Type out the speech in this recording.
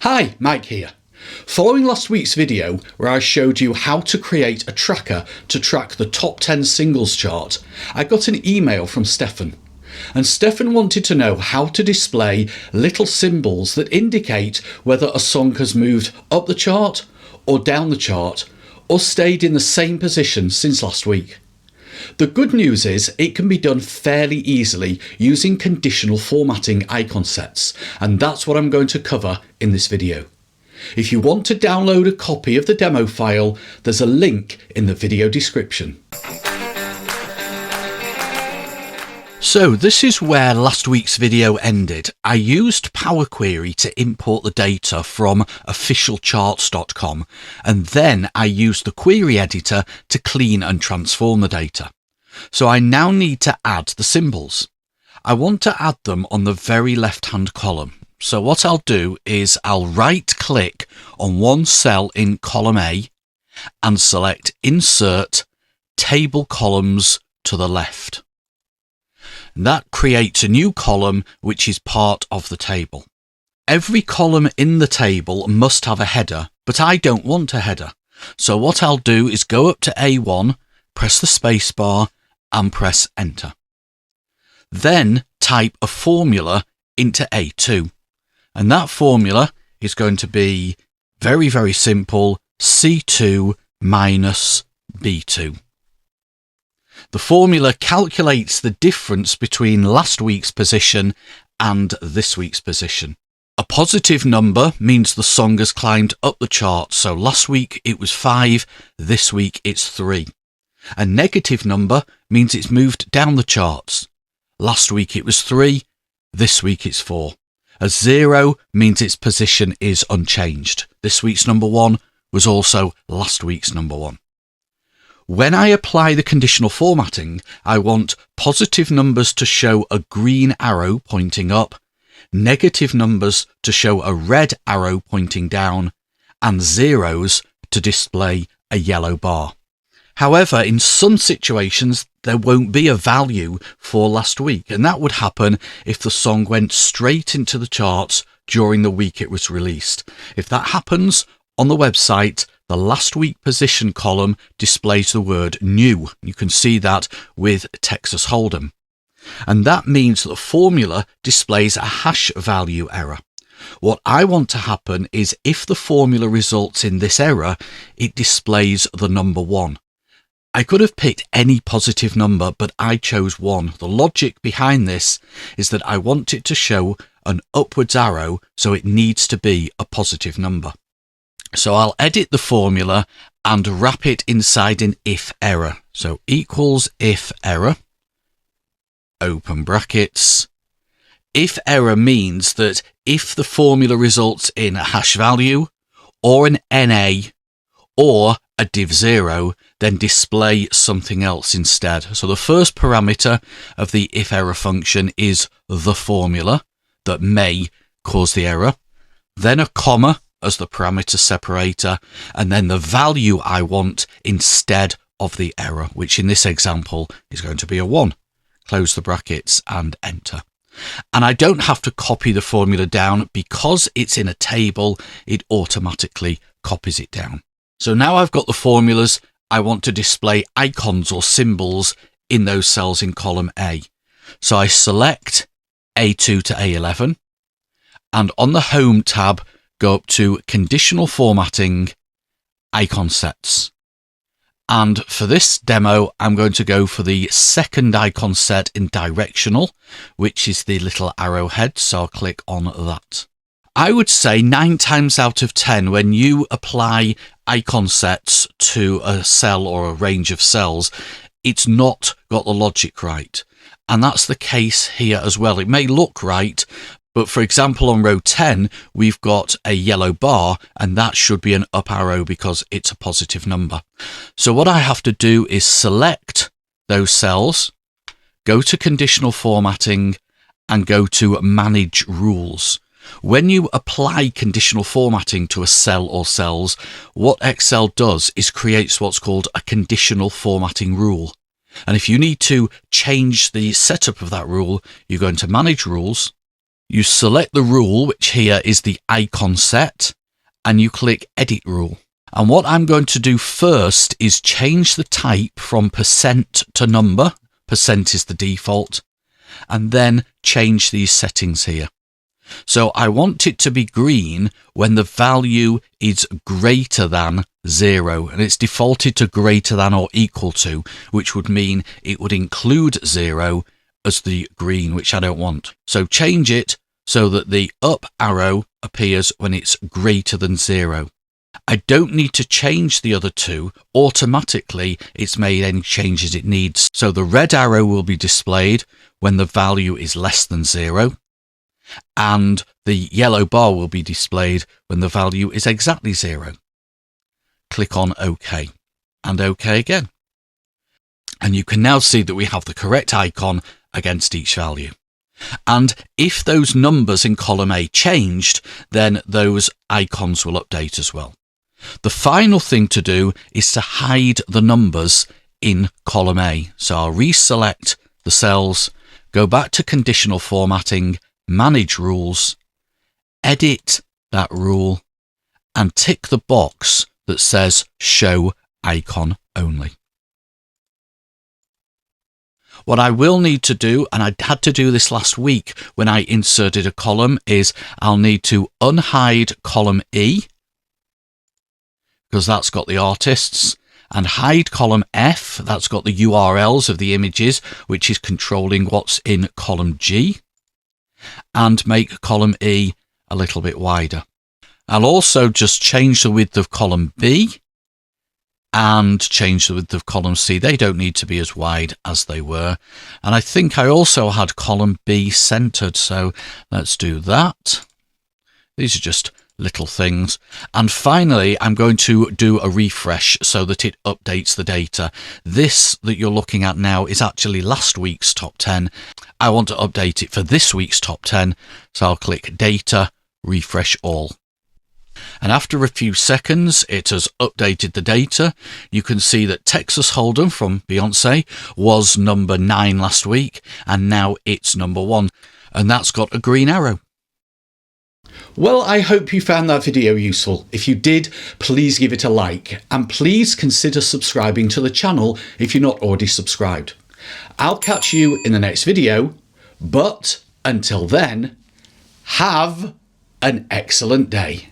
Hi, Mike here. Following last week's video where I showed you how to create a tracker to track the top 10 singles chart, I got an email from Stefan. And Stefan wanted to know how to display little symbols that indicate whether a song has moved up the chart or down the chart or stayed in the same position since last week. The good news is it can be done fairly easily using conditional formatting icon sets, and that's what I'm going to cover in this video. If you want to download a copy of the demo file, there's a link in the video description. So this is where last week's video ended. I used Power Query to import the data from officialcharts.com, and then I used the query editor to clean and transform the data. So I now need to add the symbols. I want to add them on the very left-hand column. So what I'll do is I'll right-click on one cell in column A and select Insert Table Columns to the left. And that creates a new column which is part of the table. Every column in the table must have a header, but I don't want a header. So what I'll do is go up to A1, press the space bar and press Enter. Then type a formula into A2. And that formula is going to be very, very simple, C2 minus B2. The formula calculates the difference between last week's position and this week's position. A positive number means the song has climbed up the chart. So last week it was 5, this week it's 3. A negative number means it's moved down the charts. Last week it was 3, this week it's 4. A 0 means its position is unchanged. This week's number 1 was also last week's number 1. When I apply the conditional formatting, I want positive numbers to show a green arrow pointing up, negative numbers to show a red arrow pointing down, and zeros to display a yellow bar. However, in some situations, there won't be a value for last week, and that would happen if the song went straight into the charts during the week it was released. If that happens, on the website, the last week position column displays the word new. You can see that with Texas Hold'em. And that means that the formula displays a hash value error. What I want to happen is if the formula results in this error, it displays the number 1. I could have picked any positive number, but I chose 1. The logic behind this is that I want it to show an upwards arrow, so it needs to be a positive number. So I'll edit the formula and wrap it inside an if error. So equals if error, open brackets. If error means that if the formula results in a hash value or an NA or a div 0, then display something else instead. So the first parameter of the if error function is the formula that may cause the error, then a comma as the parameter separator, and then the value I want instead of the error, which in this example is going to be a 1. Close the brackets and enter. And I don't have to copy the formula down because it's in a table, it automatically copies it down. So now I've got the formulas, I want to display icons or symbols in those cells in column A. So I select A2 to A11, and on the Home tab, go up to Conditional Formatting, Icon Sets. And for this demo, I'm going to go for the second icon set in Directional, which is the little arrowhead, so I'll click on that. I would say 9 times out of 10, when you apply icon sets to a cell or a range of cells, it's not got the logic right. And that's the case here as well. It may look right, but for example, on row 10, we've got a yellow bar, and that should be an up arrow because it's a positive number. So what I have to do is select those cells, go to Conditional Formatting, and go to Manage Rules. When you apply conditional formatting to a cell or cells, what Excel does is creates what's called a conditional formatting rule. And if you need to change the setup of that rule, you go into Manage Rules, You select the rule, which here is the icon set, and you click Edit Rule. And what I'm going to do first is change the type from percent to number. Percent is the default. And then change these settings here. So I want it to be green when the value is greater than 0, and it's defaulted to greater than or equal to, which would mean it would include 0 as the green, which I don't want. So change it so that the up arrow appears when it's greater than 0. I don't need to change the other two. Automatically, it's made any changes it needs. So the red arrow will be displayed when the value is less than 0. And the yellow bar will be displayed when the value is exactly 0. Click on OK and OK again. And you can now see that we have the correct icon against each value. And if those numbers in column A changed, then those icons will update as well. The final thing to do is to hide the numbers in column A. So I'll reselect the cells, go back to conditional formatting, manage rules, edit that rule, and tick the box that says show icon only. What I will need to do, and I had to do this last week when I inserted a column, is I'll need to unhide column E, because that's got the artists, and hide column F, that's got the URLs of the images, which is controlling what's in column G, and make column E a little bit wider. I'll also just change the width of column B and change the width of column C. They don't need to be as wide as they were. And I think I also had column B centered, so let's do that. These are just little things. And finally, I'm going to do a refresh so that it updates the data. This that you're looking at now is actually last week's top 10. I want to update it for this week's top 10, so I'll click Data, Refresh All. And after a few seconds, it has updated the data. You can see that Texas Hold'em from Beyonce was number 9 last week, and now it's number 1. And that's got a green arrow. Well, I hope you found that video useful. If you did, please give it a like, and please consider subscribing to the channel if you're not already subscribed. I'll catch you in the next video, but until then, have an excellent day.